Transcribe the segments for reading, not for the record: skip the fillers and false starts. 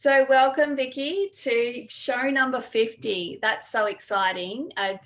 So welcome, Vicki, to show number 50. That's so exciting. I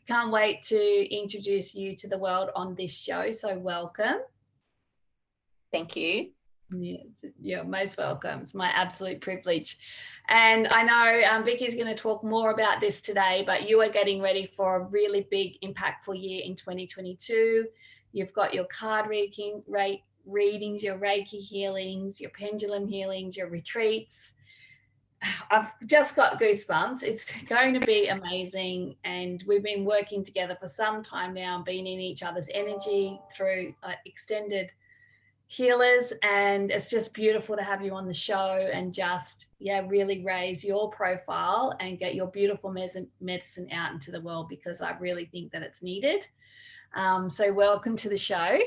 can't wait to introduce you to the world on this show. So welcome. Thank you. Yeah, you're most welcome. It's my absolute privilege. And I know Vicki's going to talk more about this today, but you are getting ready for a really big, impactful year in 2022. You've got your card readings, your Reiki healings, your pendulum healings, your retreats. I've just got goosebumps. It's going to be amazing. And we've been working together for some time now, being in each other's energy through extended healers, and it's just beautiful to have you on the show and just really raise your profile and get your beautiful medicine out into the world, because I really think that it's needed. So welcome to the show.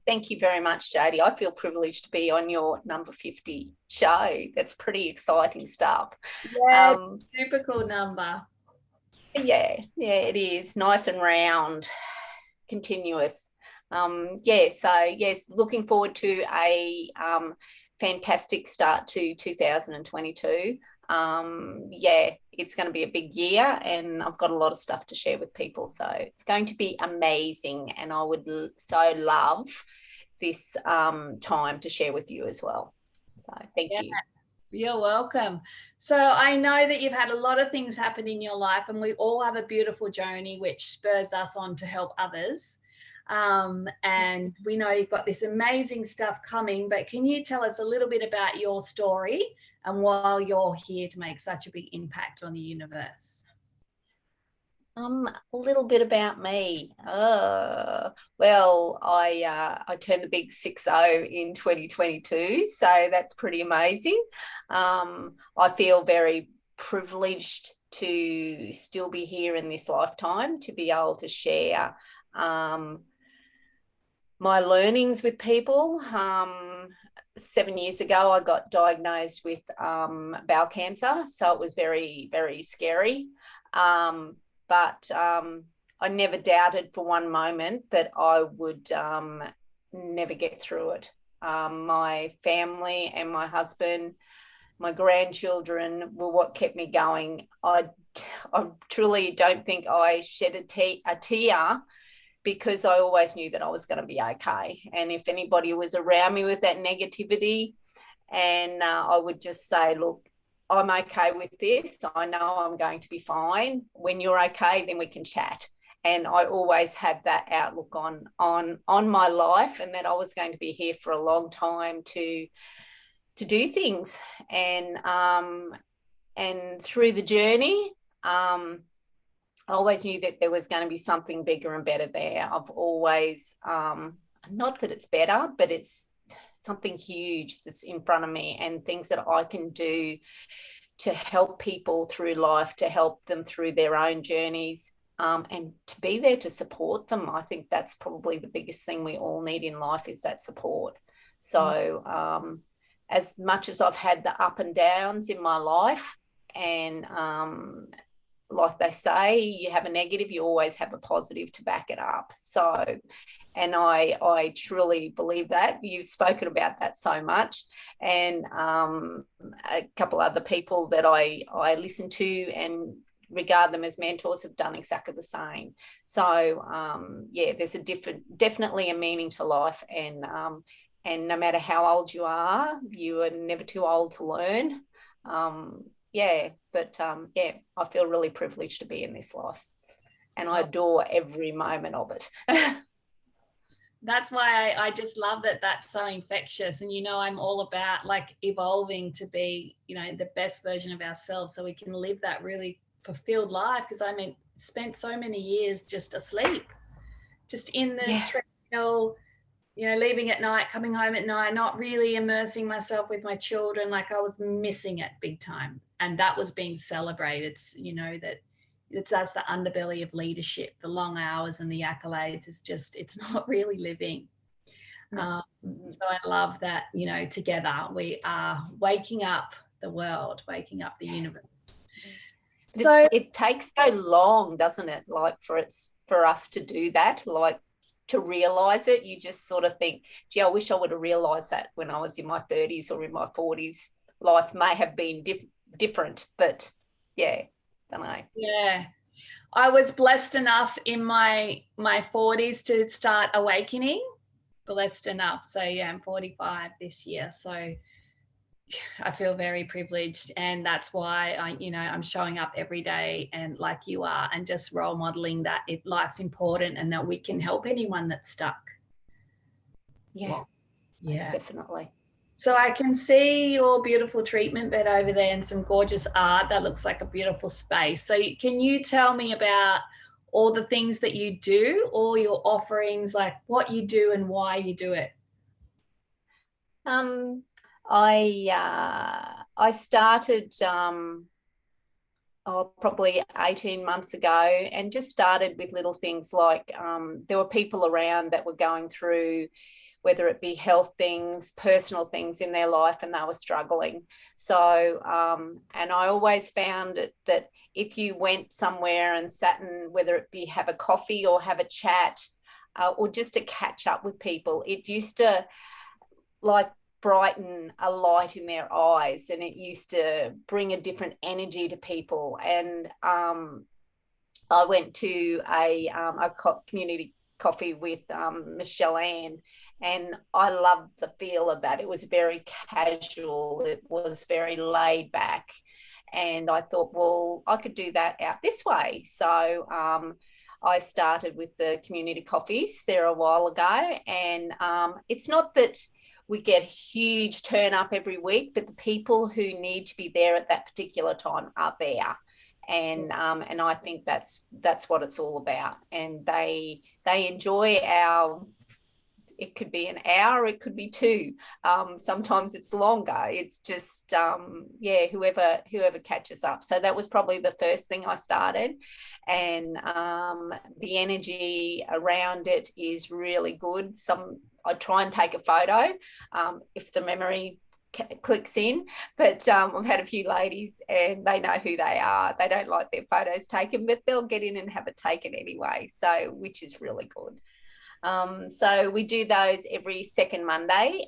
Thank you very much, Jody. I feel privileged to be on your number 50 show. That's pretty exciting stuff. Yeah, super cool number. Yeah, it is. Nice and round, continuous. So yes, looking forward to a fantastic start to 2022. It's going to be a big year, and I've got a lot of stuff to share with people. So it's going to be amazing, and I would so love this time to share with you as well. So thank you. You're welcome. So I know that you've had a lot of things happen in your life, and we all have a beautiful journey which spurs us on to help others. And we know you've got this amazing stuff coming, but can you tell us a little bit about your story and why you're here to make such a big impact on the universe? A little bit about me. Well, I turned the big 60 in 2022, so that's pretty amazing. I feel very privileged to still be here in this lifetime, to be able to share my learnings with people. 7 years ago, I got diagnosed with bowel cancer, so it was very, very scary. But I never doubted for one moment that I would never get through it. My family and my husband, my grandchildren were what kept me going. I truly don't think I shed a tear, because I always knew that I was going to be okay. And if anybody was around me with that negativity, and I would just say, look, I'm okay with this. I know I'm going to be fine. When you're okay, then we can chat. And I always had that outlook on my life, and that I was going to be here for a long time to do things. And through the journey, I always knew that there was going to be something bigger and better there. I've always, not that it's better, but it's something huge that's in front of me, and things that I can do to help people through life, to help them through their own journeys, and to be there to support them. I think that's probably the biggest thing we all need in life, is that support. So as much as I've had the up and downs in my life, and like they say, you have a negative, you always have a positive to back it up. So, and I truly believe that. You've spoken about that so much. And a couple other people that I listen to and regard them as mentors have done exactly the same. So, there's definitely a meaning to life. And no matter how old you are never too old to learn. I feel really privileged to be in this life, and I adore every moment of it. That's why I just love that that's so infectious. And, I'm all about like evolving to be, the best version of ourselves, so we can live that really fulfilled life. Because spent so many years just asleep, just in the treadmill, leaving at night, coming home at night, not really immersing myself with my children. Like, I was missing it big time. And that was being celebrated, that's the underbelly of leadership. The long hours and the accolades it's not really living. No. So I love that, together we are waking up the world, waking up the universe. So it takes so long, doesn't it? Like for us to do that, like to realize it. You just sort of think, gee, I wish I would have realized that when I was in my 30s or in my 40s. Life may have been different, but yeah, don't know. Yeah. I was blessed enough in my 40s to start awakening. Blessed enough. So yeah, I'm 45 this year. So I feel very privileged, and that's why I'm showing up every day, and like you are, and just role modeling that life's important and that we can help anyone that's stuck. Yeah, well, yeah, definitely. So I can see your beautiful treatment bed over there and some gorgeous art. That looks like a beautiful space. So can you tell me about all the things that you do, all your offerings, like what you do and why you do it? I started probably 18 months ago, and just started with little things like there were people around that were going through, whether it be health things, personal things in their life, and they were struggling. So, and I always found that if you went somewhere and sat and, whether it be have a coffee or have a chat, or just to catch up with people, it used to like brighten a light in their eyes, and it used to bring a different energy to people. And I went to a community coffee with Michelle Ann, and I loved the feel of that. It was very casual, it was very laid back, and I thought, well, I could do that out this way. So I started with the community coffees there a while ago, and it's not that we get a huge turn up every week, but the people who need to be there at that particular time are there. And I think that's what it's all about. And they enjoy our, it could be an hour, it could be two. Sometimes it's longer. It's just whoever catches up. So that was probably the first thing I started, and the energy around it is really good. I try and take a photo if the memory clicks in, but I've had a few ladies and they know who they are. They don't like their photos taken, but they'll get in and have it taken anyway, so which is really good. So we do those every second Monday,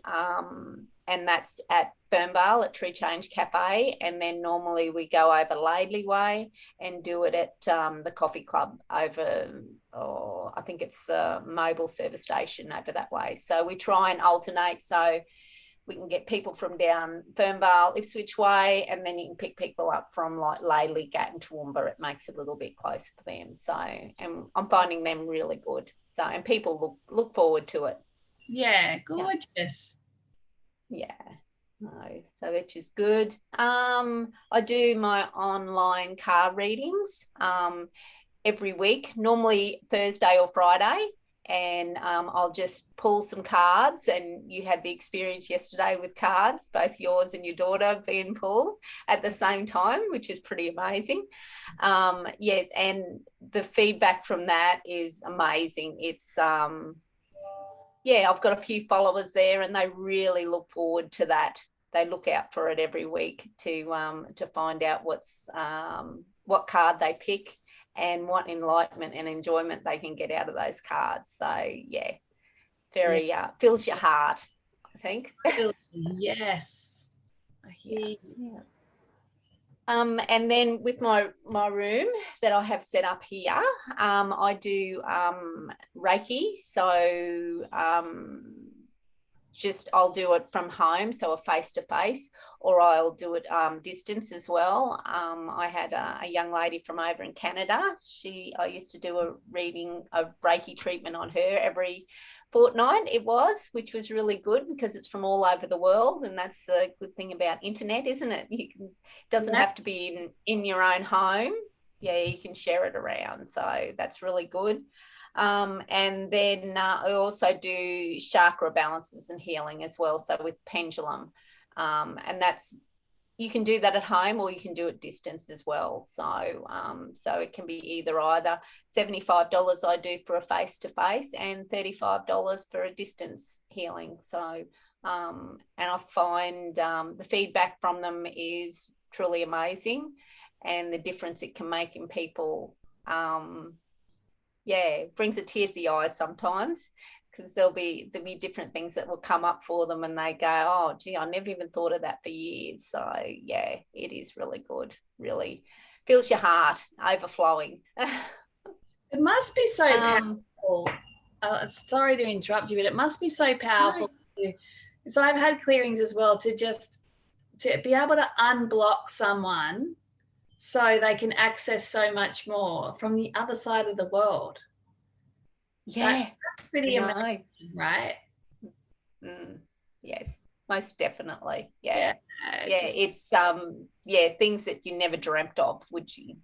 and that's at Fernvale at Tree Change Cafe, and then normally we go over Laidley Way and do it at the coffee club over, I think it's the mobile service station over that way. So we try and alternate, so we can get people from down Fernvale, Ipswich Way, and then you can pick people up from like Laidley, Gatton, Toowoomba. It makes it a little bit closer for them. So, and I'm finding them really good. So, and people look forward to it. Yeah, gorgeous. Yeah. No, so which is good. I do my online card readings every week, normally Thursday or Friday. And I'll just pull some cards, and you had the experience yesterday with cards, both yours and your daughter being pulled at the same time, which is pretty amazing. Yes, and the feedback from that is amazing. It's I've got a few followers there, and they really look forward to that. They look out for it every week to find out what card they pick and what enlightenment and enjoyment they can get out of those cards. So yeah, very fills your heart, I think. Yes, I hear you. And then with my room that I have set up here, I do Reiki. So I'll do it from home, so a face-to-face, or I'll do it distance as well. I had a young lady from over in Canada. I used to do a Reiki treatment on her every fortnight, which was really good because it's from all over the world, and that's the good thing about internet, isn't it? It doesn't have to be in your own home. Yeah, you can share it around, so that's really good. And then I also do chakra balances and healing as well, so with pendulum, and you can do that at home or you can do it distance as well. So it can be either. $75 I do for a face-to-face and $35 for a distance healing. So and I find the feedback from them is truly amazing, and the difference it can make in people yeah, brings a tear to the eyes sometimes, because there'll be different things that will come up for them and they go, oh gee, I never even thought of that for years. So yeah, it is really good. Really fills your heart overflowing. It must be so powerful. Sorry to interrupt you, but it must be so powerful. No. So I've had clearings as well, to be able to unblock someone so they can access so much more from the other side of the world. Yeah, That's pretty amazing, right? Yes, most definitely. Yeah. Yeah, It's things that you never dreamt of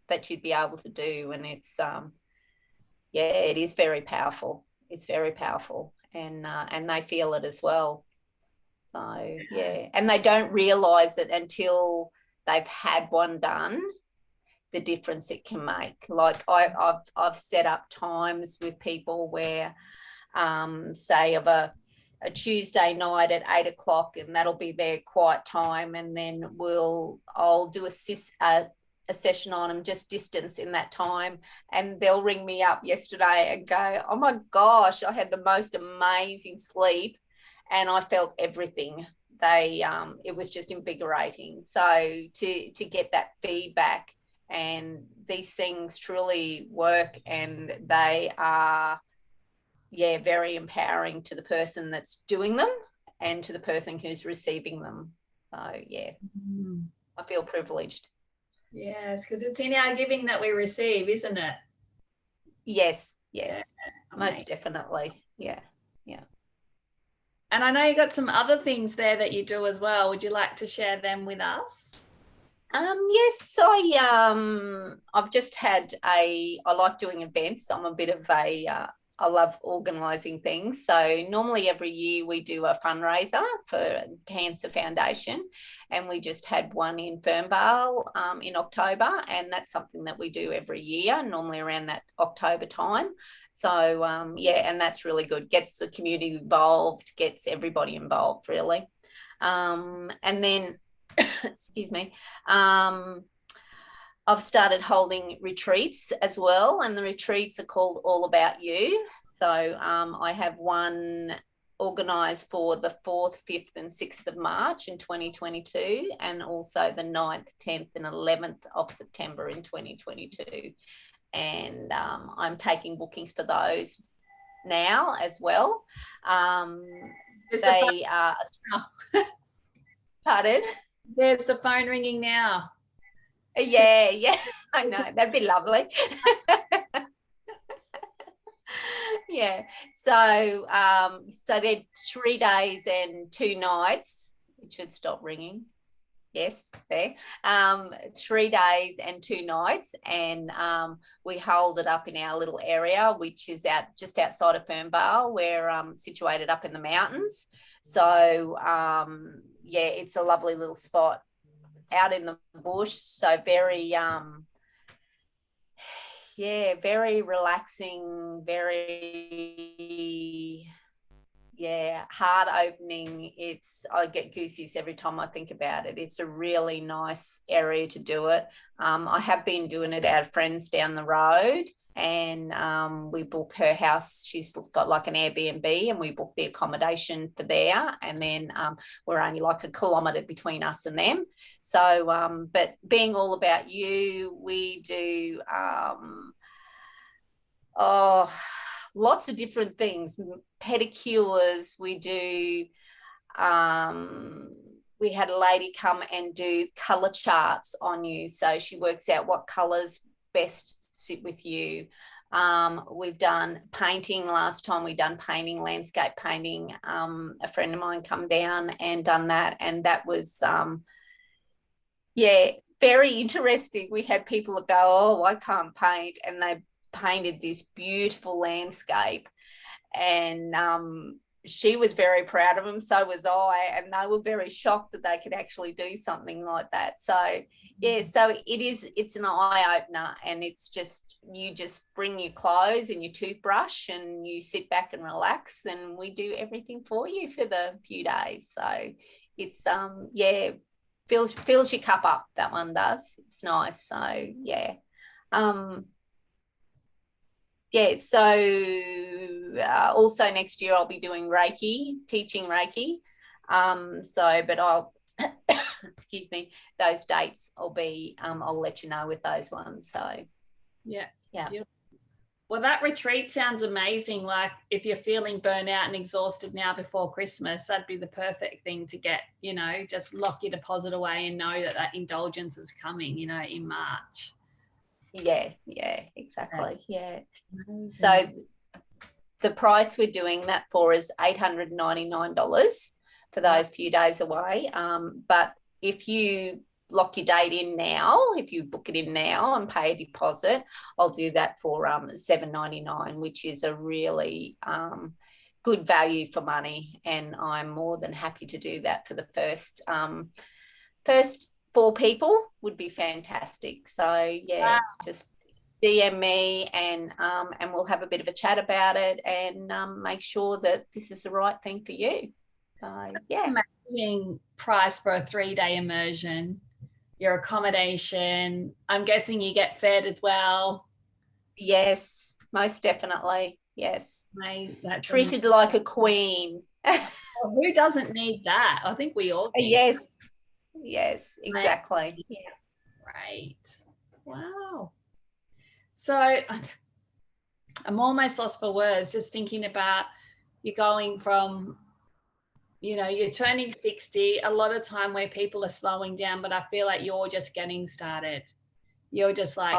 that you'd be able to do, and it's it is very powerful. It's very powerful, and they feel it as well. So yeah, and they don't realize it until they've had one done, the difference it can make. Like I've set up times with people where say of a Tuesday night at 8 o'clock, and that'll be their quiet time, and then I'll do a session on them, just distance in that time, and they'll ring me up yesterday and go, oh my gosh, I had the most amazing sleep and I felt everything. It was just invigorating. So to get that feedback, and these things truly work, and they are very empowering to the person that's doing them and to the person who's receiving them. So yeah, I feel privileged. Yes, because it's in our giving that we receive, isn't it? Yes, most definitely. Yeah. And I know you got some other things there that you do as well. Would you like to share them with us? Yes, I've just had I like doing events. I'm a bit of I love organising things. So normally every year we do a fundraiser for Cancer Foundation, and we just had one in Fernvale in October, and that's something that we do every year, normally around that October time. So and that's really good. Gets the community involved, gets everybody involved, really. And then excuse me, I've started holding retreats as well, and the retreats are called All About You. So I have one organised for the 4th, 5th and 6th of March in 2022, and also the 9th, 10th and 11th of September in 2022. And I'm taking bookings for those now as well. They are... Pardon? There's the phone ringing now. Yeah, I know. That'd be lovely. Yeah. So they're 3 days and 2 nights. It should stop ringing. Yes, there. 3 days and 2 nights, and we hold it up in our little area, which is just outside of Fernvale. We're situated up in the mountains. So it's a lovely little spot out in the bush. So very very relaxing, very heart opening. I get goosies every time I think about it. It's a really nice area to do it. I have been doing it at friends down the road, and we book her house. She's got like an Airbnb, and we book the accommodation for there, and then we're only like a kilometre between us and them. So but being All About You, we do lots of different things. Pedicures, we do we had a lady come and do colour charts on you, so she works out what colours best sit with you. We've done painting. Last time we done painting, landscape painting. A friend of mine come down and done that, and that was very interesting. We had people that go, oh, I can't paint, and they painted this beautiful landscape, and she was very proud of them, so was I, and they were very shocked that they could actually do something like that. So so it's an eye-opener, and it's just, you just bring your clothes and your toothbrush and you sit back and relax, and we do everything for you for the few days. So it's fills your cup up, that one does. It's nice. So Yeah, so also next year I'll be doing Reiki, teaching Reiki. But I'll, excuse me, those dates will be, I'll let you know with those ones. So, yeah. Yeah. Well, that retreat sounds amazing. Like if you're feeling burnt out and exhausted now before Christmas, that'd be the perfect thing to get, just lock your deposit away and know that that indulgence is coming, in March. Yeah, exactly. Yeah. Amazing. So the price we're doing that for is $899 for those few days away. But if you lock your date in now, if you book it in now and pay a deposit, I'll do that for $799, which is a really good value for money. And I'm more than happy to do that for the first 4 people would be fantastic. So yeah, wow. Just DM me and we'll have a bit of a chat about it and make sure that this is the right thing for you. Yeah. Amazing price for a 3-day immersion. Your accommodation. I'm guessing you get fed as well. Yes, most definitely. Yes. That's treated like a queen. Well, who doesn't need that? I think we all do. Yes, exactly. Yeah. Right. Wow. So I'm almost lost for words just thinking about you going from, you're turning 60, a lot of time where people are slowing down, but I feel like you're just getting started. You're just like,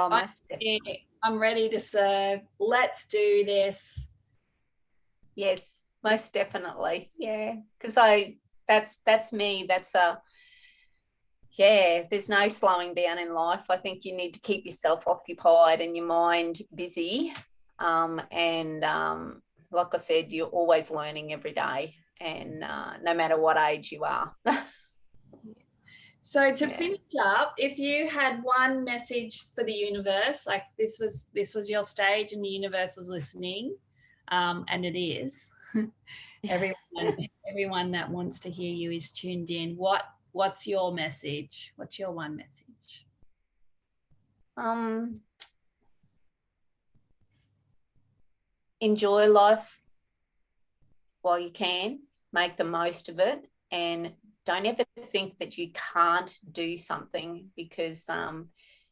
I'm ready to serve. Let's do this. Yes, most definitely. Yeah. Because that's me. There's no slowing down in life. I think you need to keep yourself occupied and your mind busy. Like I said, you're always learning every day, and no matter what age you are. So to finish up, if you had one message for the universe, like this was your stage and the universe was listening, and it is, everyone that wants to hear you is tuned in. What's your message? What's your one message? Enjoy life while you can, make the most of it, and don't ever think that you can't do something, because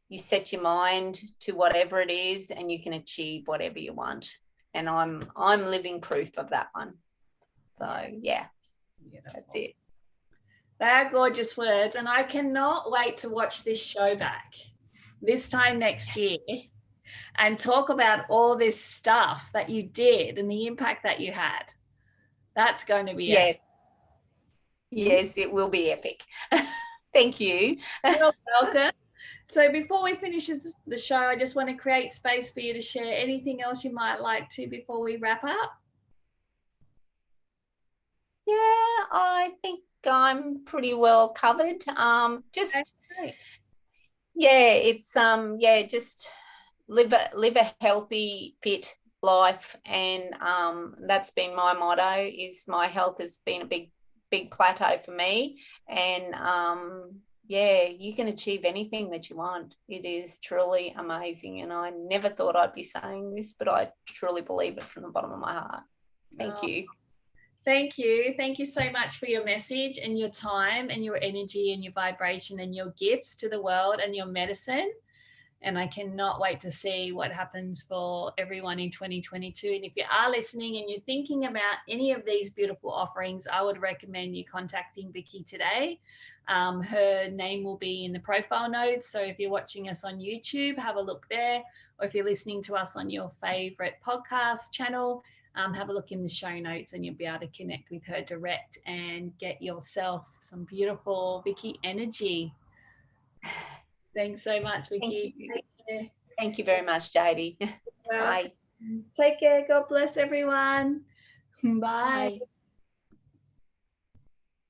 you set your mind to whatever it is and you can achieve whatever you want. And I'm living proof of that one. So yeah, that's it. They are gorgeous words, and I cannot wait to watch this show back this time next year and talk about all this stuff that you did and the impact that you had. That's going to be epic. Yes, it will be epic. Thank you. You're welcome. So before we finish the show, I just want to create space for you to share anything else you might like to before we wrap up. Yeah, I think I'm pretty well covered. Just live a healthy, fit life, and that's been my motto. Is my health has been a big plateau for me, and you can achieve anything that you want. It is truly amazing, and I never thought I'd be saying this, but I truly believe it from the bottom of my heart. Thank you. Thank you. Thank you so much for your message and your time and your energy and your vibration and your gifts to the world and your medicine. And I cannot wait to see what happens for everyone in 2022. And if you are listening and you're thinking about any of these beautiful offerings, I would recommend you contacting Vicki today. Her name will be in the profile notes. So if you're watching us on YouTube, have a look there. Or if you're listening to us on your favorite podcast channel, have a look in the show notes and you'll be able to connect with her direct and get yourself some beautiful Vicki energy. Thanks so much, Vicki. Thank you very much, Jody. Bye. Take care. God bless everyone. Bye.